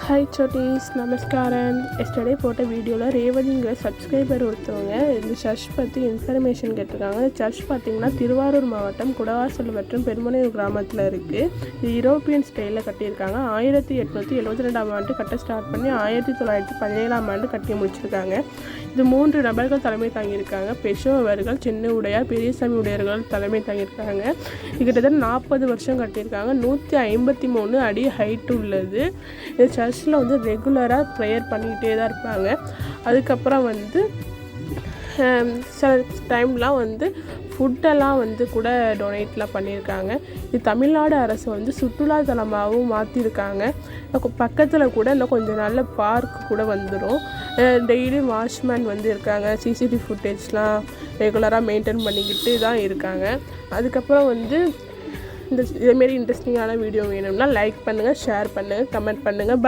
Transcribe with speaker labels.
Speaker 1: Hi சோட்டீஸ், நமஸ்காரம். Yesterday போட்ட வீடியோவில் ரேவதிங்கிற சப்ஸ்கிரைபர் ஒருத்தவங்க இந்த சர்ச் பற்றி இன்ஃபர்மேஷன் கேட்டிருக்காங்க. சர்ச் பார்த்திங்கன்னா திருவாரூர் மாவட்டம் குடவாசல் மற்றும் பெருமனையூர் கிராமத்தில் இருக்குது. இது யூரோப்பியன் ஸ்டைலில் கட்டியிருக்காங்க. 1872ஆம் ஆண்டு கட்ட ஸ்டார்ட் பண்ணி 1917ஆம் ஆண்டு கட்டி முடிச்சிருக்காங்க. இது 3 நபர்கள் தலைமை தாங்கியிருக்காங்க. பெஷோ அவர்கள், சின்ன உடையார், பெரியசாமி உடையார்கள் தலைமை தாங்கியிருக்காங்க. இது கிட்டத்தட்ட 40 வருஷம் கட்டியிருக்காங்க. 153 அடி ஹைட் உள்ளது. இது சர்ச்சில் வந்து ரெகுலராக ப்ரேயர் பண்ணிக்கிட்டே தான் இருப்பாங்க. அதுக்கப்புறம் வந்து சில டைம்லாம் வந்து ஃபுட்டெல்லாம் வந்து கூட டொனேட்லாம் பண்ணியிருக்காங்க. இது தமிழ்நாடு அரசு வந்து சுற்றுலாத்தலமாகவும் மாற்றிருக்காங்க. பக்கத்தில் கூட இன்னும் கொஞ்சம் நல்ல பார்க் கூட வந்துடும். டெய்லியும் வாட்ச்மேன் வந்து இருக்காங்க. சிசிடிவி ஃபுட்டேஜ்லாம் ரெகுலராக மெயின்டைன் பண்ணிக்கிட்டு தான் இருக்காங்க. அதுக்கப்புறம் வந்து இதேமாரி இன்ட்ரெஸ்டிங்கான வீடியோ வேணும்னா லைக் பண்ணுங்கள், ஷேர் பண்ணுங்கள், கமெண்ட் பண்ணுங்கள்.